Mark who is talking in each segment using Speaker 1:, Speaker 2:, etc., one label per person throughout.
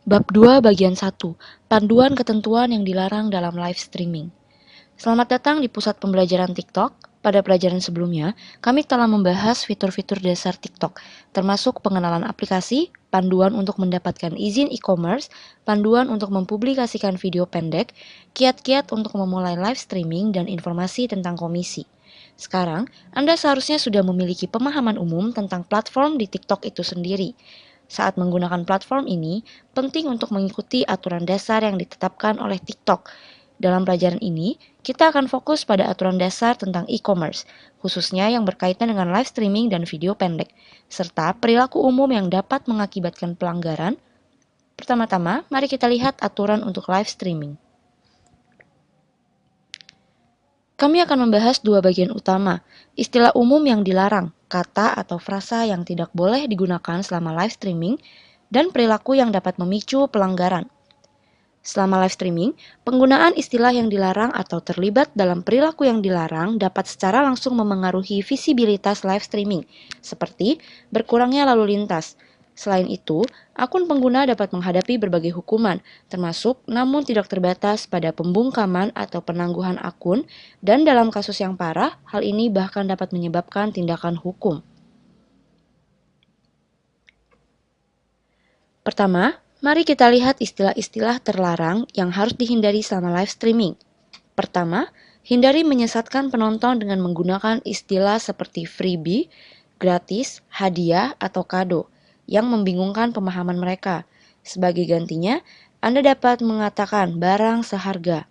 Speaker 1: Bab 2 Bagian 1. Panduan ketentuan yang dilarang dalam live streaming. Selamat datang di pusat pembelajaran TikTok. Pada pelajaran sebelumnya, kami telah membahas fitur-fitur dasar TikTok, termasuk pengenalan aplikasi, panduan untuk mendapatkan izin e-commerce, panduan untuk mempublikasikan video pendek, kiat-kiat untuk memulai live streaming, dan informasi tentang komisi. Sekarang, Anda seharusnya sudah memiliki pemahaman umum tentang platform di TikTok itu sendiri. Saat menggunakan platform ini, penting untuk mengikuti aturan dasar yang ditetapkan oleh TikTok. Dalam pelajaran ini, kita akan fokus pada aturan dasar tentang e-commerce, khususnya yang berkaitan dengan live streaming dan video pendek, serta perilaku umum yang dapat mengakibatkan pelanggaran. Pertama-tama, mari kita lihat aturan untuk live streaming. Kami akan membahas dua bagian utama, istilah umum yang dilarang, kata atau frasa yang tidak boleh digunakan selama live streaming, dan perilaku yang dapat memicu pelanggaran. Selama live streaming, penggunaan istilah yang dilarang atau terlibat dalam perilaku yang dilarang dapat secara langsung memengaruhi visibilitas live streaming, seperti berkurangnya lalu lintas. Selain itu, akun pengguna dapat menghadapi berbagai hukuman, termasuk namun tidak terbatas pada pembungkaman atau penangguhan akun, dan dalam kasus yang parah, hal ini bahkan dapat menyebabkan tindakan hukum. Pertama, mari kita lihat istilah-istilah terlarang yang harus dihindari selama live streaming. Pertama, hindari menyesatkan penonton dengan menggunakan istilah seperti freebie, gratis, hadiah, atau kado yang membingungkan pemahaman mereka. Sebagai gantinya, Anda dapat mengatakan barang seharga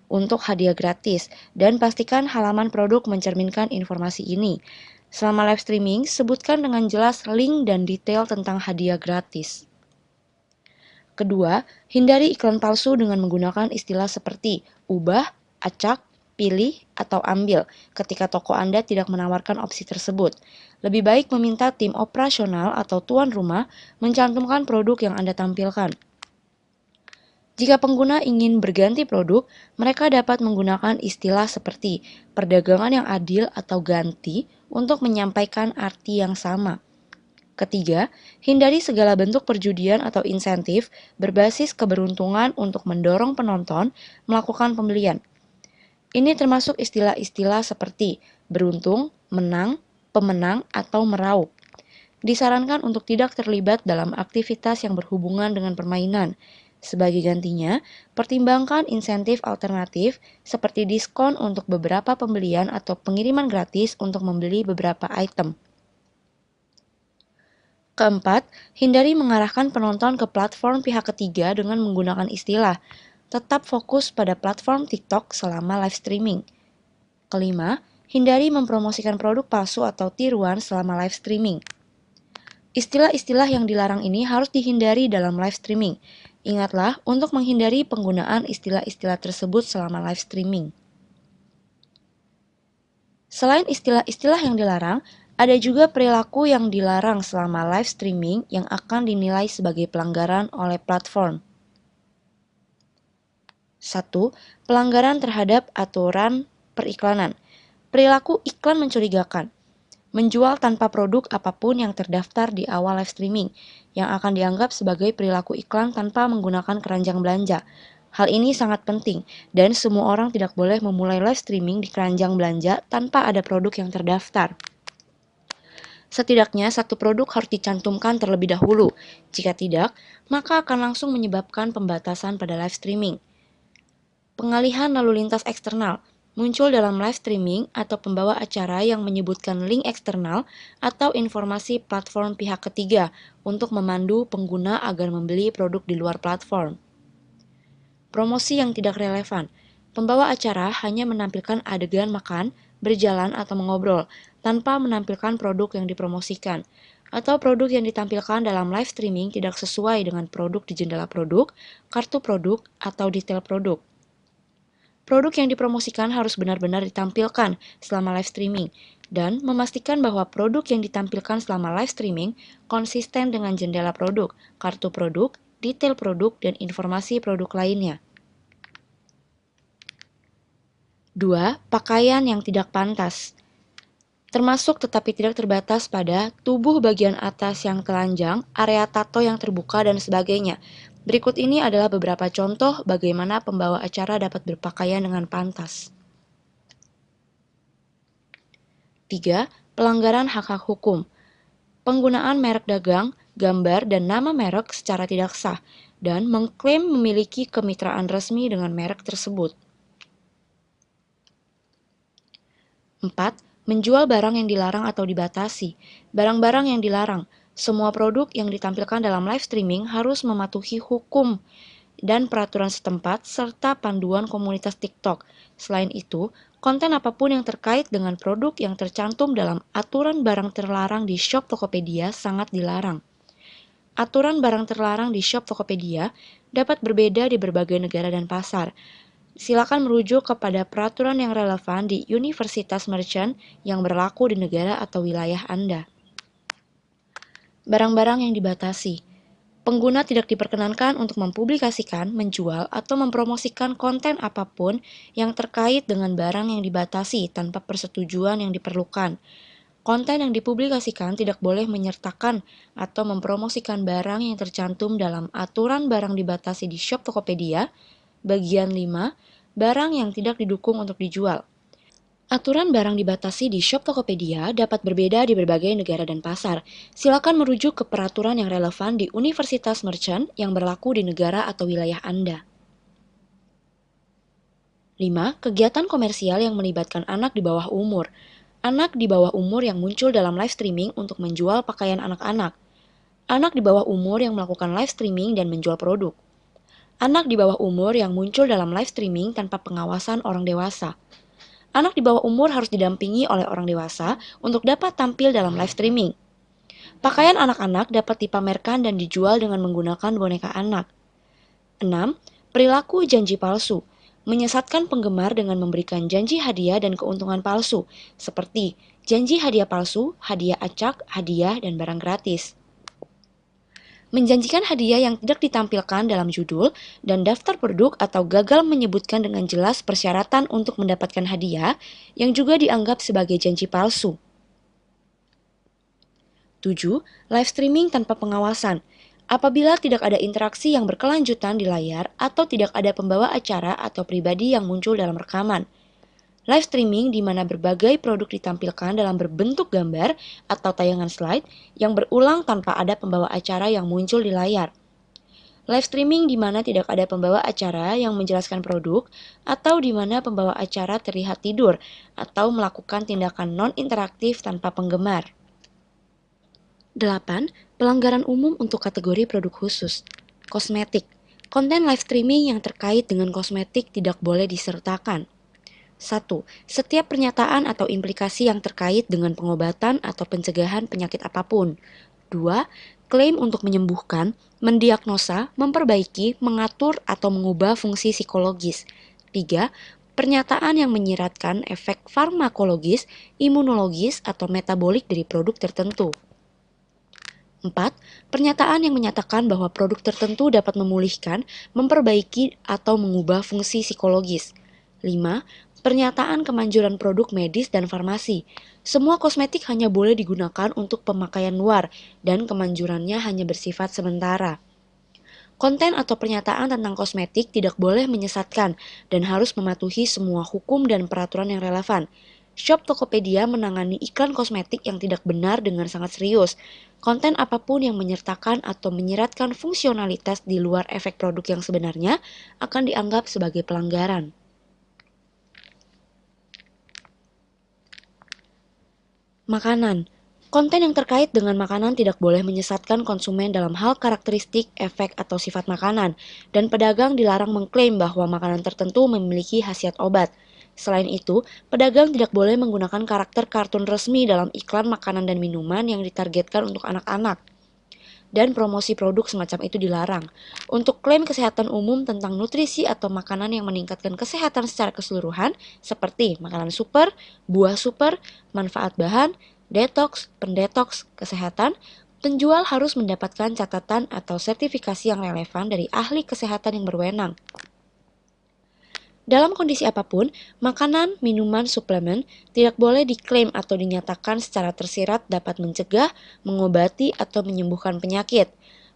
Speaker 1: untuk hadiah gratis dan pastikan halaman produk mencerminkan informasi ini. Selama live streaming, sebutkan dengan jelas link dan detail tentang hadiah gratis. Kedua, hindari iklan palsu dengan menggunakan istilah seperti ubah, acak, pilih, atau ambil ketika toko Anda tidak menawarkan opsi tersebut. Lebih baik meminta tim operasional atau tuan rumah mencantumkan produk yang Anda tampilkan. Jika pengguna ingin berganti produk, mereka dapat menggunakan istilah seperti perdagangan yang adil atau ganti untuk menyampaikan arti yang sama. Ketiga, hindari segala bentuk perjudian atau insentif berbasis keberuntungan untuk mendorong penonton melakukan pembelian. Ini termasuk istilah-istilah seperti beruntung, menang, pemenang, atau meraup. Disarankan untuk tidak terlibat dalam aktivitas yang berhubungan dengan permainan. Sebagai gantinya, pertimbangkan insentif alternatif seperti diskon untuk beberapa pembelian atau pengiriman gratis untuk membeli beberapa item. Keempat, hindari mengarahkan penonton ke platform pihak ketiga dengan menggunakan istilah. Tetap fokus pada platform TikTok selama live streaming. Kelima, hindari mempromosikan produk palsu atau tiruan selama live streaming. Istilah-istilah yang dilarang ini harus dihindari dalam live streaming. Ingatlah untuk menghindari penggunaan istilah-istilah tersebut selama live streaming. Selain istilah-istilah yang dilarang, ada juga perilaku yang dilarang selama live streaming yang akan dinilai sebagai pelanggaran oleh platform. 1. Pelanggaran terhadap aturan periklanan. Perilaku iklan mencurigakan. Menjual tanpa produk apapun yang terdaftar di awal live streaming, yang akan dianggap sebagai perilaku iklan tanpa menggunakan keranjang belanja. Hal ini sangat penting, dan semua orang tidak boleh memulai live streaming di keranjang belanja tanpa ada produk yang terdaftar. Setidaknya satu produk harus dicantumkan terlebih dahulu. Jika tidak, maka akan langsung menyebabkan pembatasan pada live streaming. Pengalihan lalu lintas eksternal muncul dalam live streaming atau pembawa acara yang menyebutkan link eksternal atau informasi platform pihak ketiga untuk memandu pengguna agar membeli produk di luar platform. Promosi yang tidak relevan. Pembawa acara hanya menampilkan adegan makan, berjalan, atau mengobrol, tanpa menampilkan produk yang dipromosikan, atau produk yang ditampilkan dalam live streaming tidak sesuai dengan produk di jendela produk, kartu produk, atau detail produk. Produk yang dipromosikan harus benar-benar ditampilkan selama live streaming, dan memastikan bahwa produk yang ditampilkan selama live streaming konsisten dengan jendela produk, kartu produk, detail produk, dan informasi produk lainnya. 2. Pakaian yang tidak pantas. Termasuk tetapi tidak terbatas pada tubuh bagian atas yang telanjang, area tato yang terbuka, dan sebagainya. Berikut ini adalah beberapa contoh bagaimana pembawa acara dapat berpakaian dengan pantas. 3. Pelanggaran hak-hak hukum. Penggunaan merek dagang, gambar, dan nama merek secara tidak sah, dan mengklaim memiliki kemitraan resmi dengan merek tersebut. 4. Menjual barang yang dilarang atau dibatasi. Barang-barang yang dilarang. Semua produk yang ditampilkan dalam live streaming harus mematuhi hukum dan peraturan setempat serta panduan komunitas TikTok. Selain itu, konten apapun yang terkait dengan produk yang tercantum dalam aturan barang terlarang di Shop Tokopedia sangat dilarang. Aturan barang terlarang di Shop Tokopedia dapat berbeda di berbagai negara dan pasar. Silakan merujuk kepada peraturan yang relevan di Universitas Merchant yang berlaku di negara atau wilayah Anda. Barang-barang yang dibatasi. Pengguna tidak diperkenankan untuk mempublikasikan, menjual, atau mempromosikan konten apapun yang terkait dengan barang yang dibatasi tanpa persetujuan yang diperlukan. Konten yang dipublikasikan tidak boleh menyertakan atau mempromosikan barang yang tercantum dalam aturan barang dibatasi di Shop Tokopedia, bagian 5, barang yang tidak didukung untuk dijual. Aturan barang dibatasi di Shop Tokopedia dapat berbeda di berbagai negara dan pasar. Silakan merujuk ke peraturan yang relevan di Universitas Merchant yang berlaku di negara atau wilayah Anda. 5. Kegiatan komersial yang melibatkan anak di bawah umur. Anak di bawah umur yang muncul dalam live streaming untuk menjual pakaian anak-anak. Anak di bawah umur yang melakukan live streaming dan menjual produk. Anak di bawah umur yang muncul dalam live streaming tanpa pengawasan orang dewasa. Anak di bawah umur harus didampingi oleh orang dewasa untuk dapat tampil dalam live streaming. Pakaian anak-anak dapat dipamerkan dan dijual dengan menggunakan boneka anak. 6. Perilaku janji palsu. Menyesatkan penggemar dengan memberikan janji hadiah dan keuntungan palsu, seperti janji hadiah palsu, hadiah acak, hadiah, dan barang gratis. Menjanjikan hadiah yang tidak ditampilkan dalam judul dan daftar produk atau gagal menyebutkan dengan jelas persyaratan untuk mendapatkan hadiah yang juga dianggap sebagai janji palsu. 7. Live streaming tanpa pengawasan. Apabila tidak ada interaksi yang berkelanjutan di layar atau tidak ada pembawa acara atau pribadi yang muncul dalam rekaman. Live streaming di mana berbagai produk ditampilkan dalam berbentuk gambar atau tayangan slide yang berulang tanpa ada pembawa acara yang muncul di layar. Live streaming di mana tidak ada pembawa acara yang menjelaskan produk atau di mana pembawa acara terlihat tidur atau melakukan tindakan non-interaktif tanpa penggemar. 8. Pelanggaran umum untuk kategori produk khusus. Kosmetik. Konten live streaming yang terkait dengan kosmetik tidak boleh disertakan. 1. Setiap pernyataan atau implikasi yang terkait dengan pengobatan atau pencegahan penyakit apapun. 2. Klaim untuk menyembuhkan, mendiagnosa, memperbaiki, mengatur, atau mengubah fungsi psikologis. 3. Pernyataan yang menyiratkan efek farmakologis, imunologis, atau metabolik dari produk tertentu. 4. Pernyataan yang menyatakan bahwa produk tertentu dapat memulihkan, memperbaiki, atau mengubah fungsi psikologis. 5. Pernyataan kemanjuran produk medis dan farmasi. Semua kosmetik hanya boleh digunakan untuk pemakaian luar dan kemanjurannya hanya bersifat sementara. Konten atau pernyataan tentang kosmetik tidak boleh menyesatkan dan harus mematuhi semua hukum dan peraturan yang relevan. Shop Tokopedia menangani iklan kosmetik yang tidak benar dengan sangat serius. Konten apapun yang menyertakan atau menyiratkan fungsionalitas di luar efek produk yang sebenarnya akan dianggap sebagai pelanggaran. Makanan. Konten yang terkait dengan makanan tidak boleh menyesatkan konsumen dalam hal karakteristik, efek, atau sifat makanan, dan pedagang dilarang mengklaim bahwa makanan tertentu memiliki khasiat obat. Selain itu, pedagang tidak boleh menggunakan karakter kartun resmi dalam iklan makanan dan minuman yang ditargetkan untuk anak-anak. Dan promosi produk semacam itu dilarang. Untuk klaim kesehatan umum tentang nutrisi atau makanan yang meningkatkan kesehatan secara keseluruhan, seperti makanan super, buah super, manfaat bahan, detox, pendetoks, kesehatan, penjual harus mendapatkan catatan atau sertifikasi yang relevan dari ahli kesehatan yang berwenang. Dalam kondisi apapun, makanan, minuman, suplemen tidak boleh diklaim atau dinyatakan secara tersirat dapat mencegah, mengobati, atau menyembuhkan penyakit.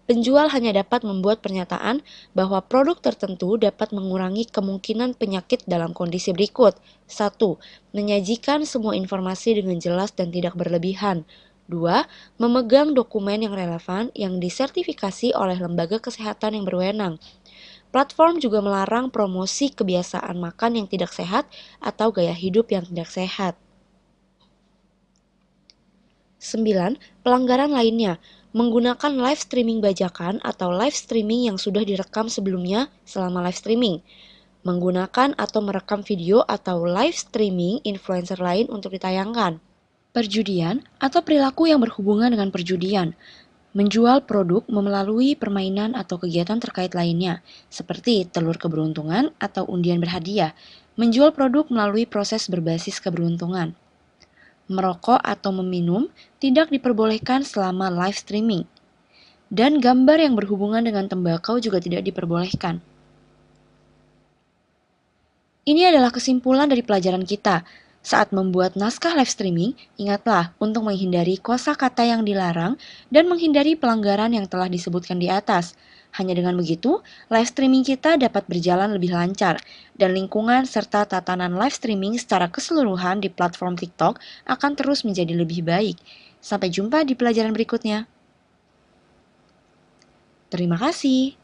Speaker 1: Penjual hanya dapat membuat pernyataan bahwa produk tertentu dapat mengurangi kemungkinan penyakit dalam kondisi berikut. 1. Menyajikan semua informasi dengan jelas dan tidak berlebihan. 2. Memegang dokumen yang relevan yang disertifikasi oleh lembaga kesehatan yang berwenang. Platform juga melarang promosi kebiasaan makan yang tidak sehat atau gaya hidup yang tidak sehat. 9. Pelanggaran lainnya, menggunakan live streaming bajakan atau live streaming yang sudah direkam sebelumnya selama live streaming. Menggunakan atau merekam video atau live streaming influencer lain untuk ditayangkan. Perjudian atau perilaku yang berhubungan dengan perjudian. Menjual produk melalui permainan atau kegiatan terkait lainnya, seperti telur keberuntungan atau undian berhadiah. Menjual produk melalui proses berbasis keberuntungan. Merokok atau meminum tidak diperbolehkan selama live streaming. Dan gambar yang berhubungan dengan tembakau juga tidak diperbolehkan. Ini adalah kesimpulan dari pelajaran kita. Saat membuat naskah live streaming, ingatlah untuk menghindari kosakata yang dilarang dan menghindari pelanggaran yang telah disebutkan di atas. Hanya dengan begitu, live streaming kita dapat berjalan lebih lancar, dan lingkungan serta tatanan live streaming secara keseluruhan di platform TikTok akan terus menjadi lebih baik. Sampai jumpa di pelajaran berikutnya. Terima kasih.